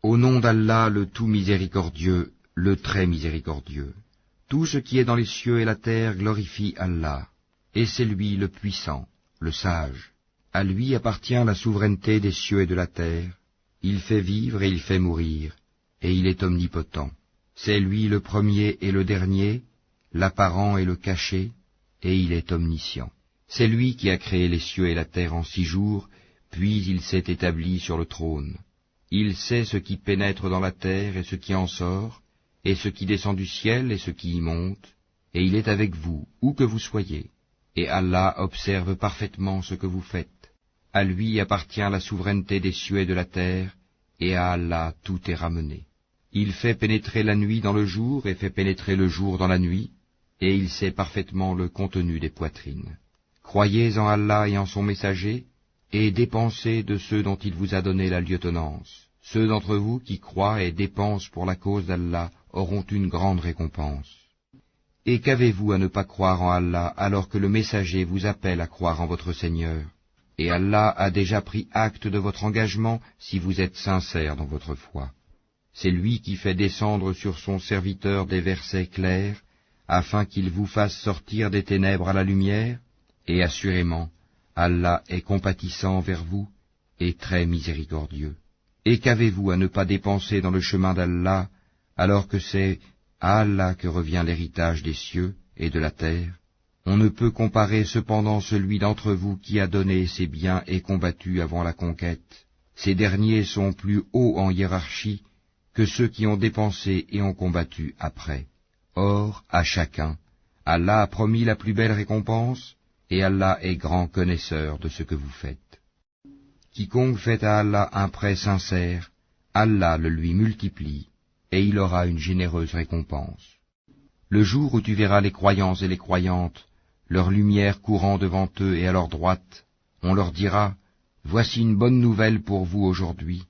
Au nom d'Allah, le tout miséricordieux, le très miséricordieux. Tout ce qui est dans les cieux et la terre glorifie Allah, et c'est lui le puissant, le sage. À lui appartient la souveraineté des cieux et de la terre. Il fait vivre et il fait mourir, et il est omnipotent. C'est lui le premier et le dernier, l'apparent et le caché, et il est omniscient. C'est lui qui a créé les cieux et la terre en 6 jours, puis il s'est établi sur le trône. Il sait ce qui pénètre dans la terre et ce qui en sort, et ce qui descend du ciel et ce qui y monte, et il est avec vous, où que vous soyez. Et Allah observe parfaitement ce que vous faites. À lui appartient la souveraineté des cieux et de la terre, et à Allah tout est ramené. Il fait pénétrer la nuit dans le jour et fait pénétrer le jour dans la nuit, et il sait parfaitement le contenu des poitrines. Croyez en Allah et en son messager, et dépensez de ceux dont il vous a donné la lieutenance. Ceux d'entre vous qui croient et dépensent pour la cause d'Allah auront une grande récompense. Et qu'avez-vous à ne pas croire en Allah alors que le messager vous appelle à croire en votre Seigneur? Et Allah a déjà pris acte de votre engagement si vous êtes sincères dans votre foi. C'est lui qui fait descendre sur son serviteur des versets clairs, afin qu'il vous fasse sortir des ténèbres à la lumière, et assurément, Allah est compatissant vers vous et très miséricordieux. Et qu'avez-vous à ne pas dépenser dans le chemin d'Allah, alors que c'est à Allah que revient l'héritage des cieux et de la terre? On ne peut comparer cependant celui d'entre vous qui a donné ses biens et combattu avant la conquête. Ces derniers sont plus hauts en hiérarchie que ceux qui ont dépensé et ont combattu après. Or, à chacun, Allah a promis la plus belle récompense, et Allah est grand connaisseur de ce que vous faites. Quiconque fait à Allah un prêt sincère, Allah le lui multiplie, et il aura une généreuse récompense. Le jour où tu verras les croyants et les croyantes, leur lumière courant devant eux et à leur droite, on leur dira, « Voici une bonne nouvelle pour vous aujourd'hui,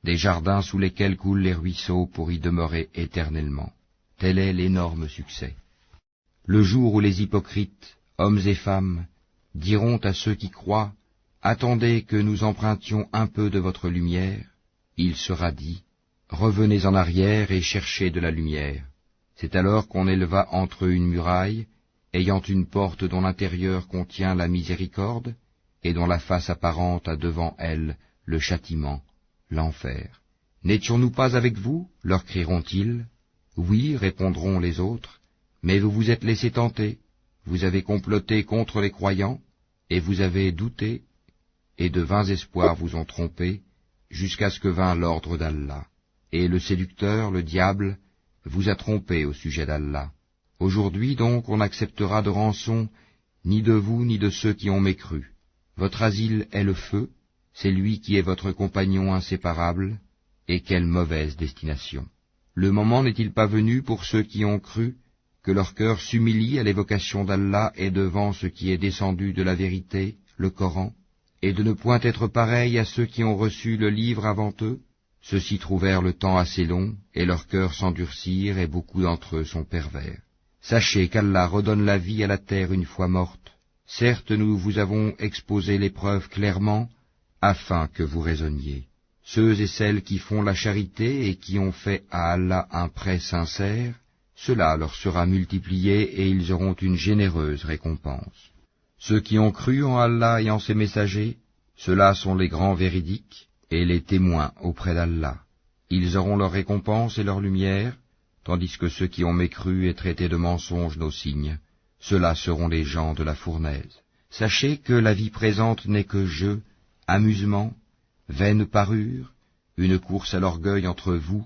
des jardins sous lesquels coulent les ruisseaux pour y demeurer éternellement. » Tel est l'énorme succès. Le jour où les hypocrites, hommes et femmes, diront à ceux qui croient, « Attendez que nous empruntions un peu de votre lumière », il sera dit, « Revenez en arrière et cherchez de la lumière. » C'est alors qu'on éleva entre eux une muraille, ayant une porte dont l'intérieur contient la miséricorde, et dont la face apparente a devant elle le châtiment, l'enfer. « N'étions-nous pas avec vous ?» leur crieront-ils. « Oui, répondront les autres, mais vous vous êtes laissés tenter, vous avez comploté contre les croyants, et vous avez douté, et de vains espoirs vous ont trompés, jusqu'à ce que vint l'ordre d'Allah. Et le séducteur, le diable, vous a trompé au sujet d'Allah. Aujourd'hui donc on n'acceptera de rançon ni de vous ni de ceux qui ont mécru. Votre asile est le feu, c'est lui qui est votre compagnon inséparable, et quelle mauvaise destination. Le moment n'est-il pas venu pour ceux qui ont cru, que leur cœur s'humilie à l'évocation d'Allah et devant ce qui est descendu de la vérité, le Coran, et de ne point être pareil à ceux qui ont reçu le livre avant eux? Ceux-ci trouvèrent le temps assez long, et leurs cœurs s'endurcirent, et beaucoup d'entre eux sont pervers. Sachez qu'Allah redonne la vie à la terre une fois morte. Certes, nous vous avons exposé l'épreuve clairement, afin que vous raisonniez. Ceux et celles qui font la charité et qui ont fait à Allah un prêt sincère, cela leur sera multiplié et ils auront une généreuse récompense. Ceux qui ont cru en Allah et en ses messagers, ceux-là sont les grands véridiques et les témoins auprès d'Allah. Ils auront leur récompense et leur lumière, tandis que ceux qui ont mécru et traité de mensonges nos signes, ceux-là seront les gens de la fournaise. Sachez que la vie présente n'est que jeu, amusement, vaine parure, une course à l'orgueil entre vous,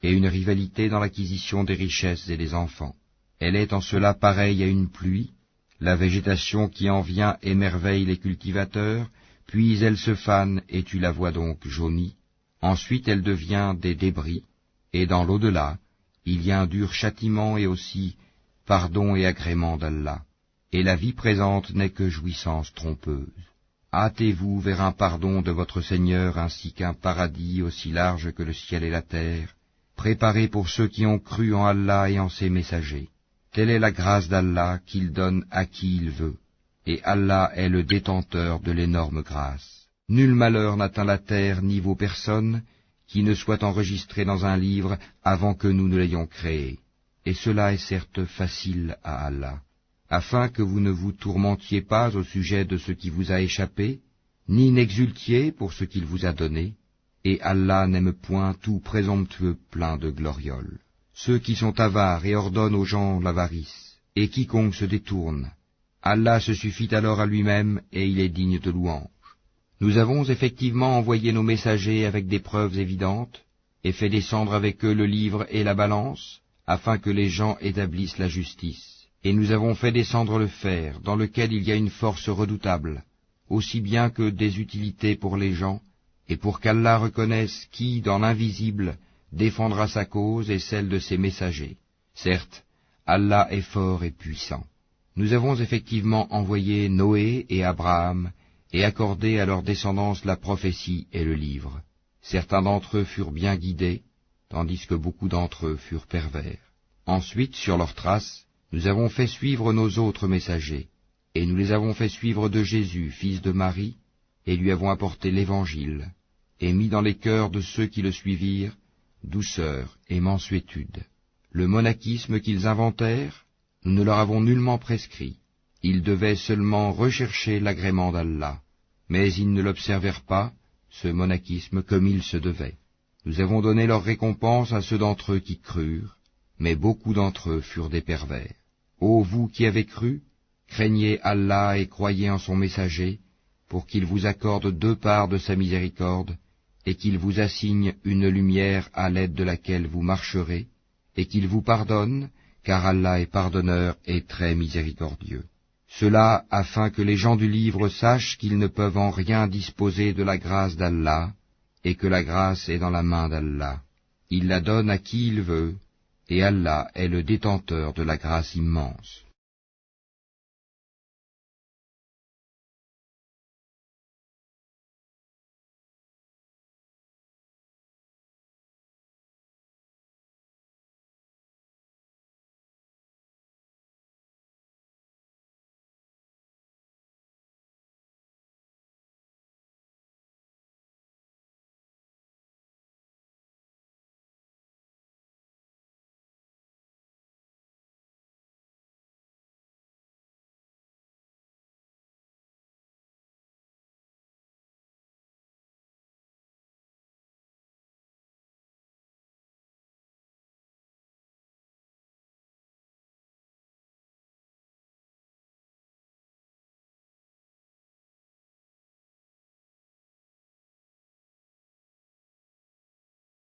et une rivalité dans l'acquisition des richesses et des enfants. Elle est en cela pareille à une pluie, la végétation qui en vient émerveille les cultivateurs, puis elle se fane et tu la vois donc jaunie, ensuite elle devient des débris, et dans l'au-delà, il y a un dur châtiment et aussi pardon et agrément d'Allah, et la vie présente n'est que jouissance trompeuse. Hâtez-vous vers un pardon de votre Seigneur ainsi qu'un paradis aussi large que le ciel et la terre, préparé pour ceux qui ont cru en Allah et en ses messagers. Telle est la grâce d'Allah qu'il donne à qui il veut, et Allah est le détenteur de l'énorme grâce. Nul malheur n'atteint la terre ni vos personnes, qui ne soit enregistré dans un livre avant que nous ne l'ayons créé. Et cela est certes facile à Allah, afin que vous ne vous tourmentiez pas au sujet de ce qui vous a échappé, ni n'exultiez pour ce qu'il vous a donné, et Allah n'aime point tout présomptueux plein de glorioles. Ceux qui sont avares et ordonnent aux gens l'avarice, et quiconque se détourne, Allah se suffit alors à lui-même et il est digne de louange. Nous avons effectivement envoyé nos messagers avec des preuves évidentes, et fait descendre avec eux le livre et la balance, afin que les gens établissent la justice. Et nous avons fait descendre le fer, dans lequel il y a une force redoutable, aussi bien que des utilités pour les gens, et pour qu'Allah reconnaisse qui, dans l'invisible, défendra sa cause et celle de ses messagers. Certes, Allah est fort et puissant. Nous avons effectivement envoyé Noé et Abraham, et accordé à leur descendance la prophétie et le livre. Certains d'entre eux furent bien guidés, tandis que beaucoup d'entre eux furent pervers. Ensuite, sur leurs traces, nous avons fait suivre nos autres messagers, et nous les avons fait suivre de Jésus, fils de Marie, et lui avons apporté l'Évangile, et mis dans les cœurs de ceux qui le suivirent douceur et mansuétude. Le monachisme qu'ils inventèrent, nous ne leur avons nullement prescrit. Ils devaient seulement rechercher l'agrément d'Allah, mais ils ne l'observèrent pas, ce monachisme, comme il se devait. Nous avons donné leur récompense à ceux d'entre eux qui crurent, mais beaucoup d'entre eux furent des pervers. Ô vous qui avez cru, craignez Allah et croyez en son messager, pour qu'il vous accorde 2 parts de sa miséricorde, et qu'il vous assigne une lumière à l'aide de laquelle vous marcherez, et qu'il vous pardonne, car Allah est pardonneur et très miséricordieux. Cela afin que les gens du livre sachent qu'ils ne peuvent en rien disposer de la grâce d'Allah, et que la grâce est dans la main d'Allah. Il la donne à qui il veut, et Allah est le détenteur de la grâce immense.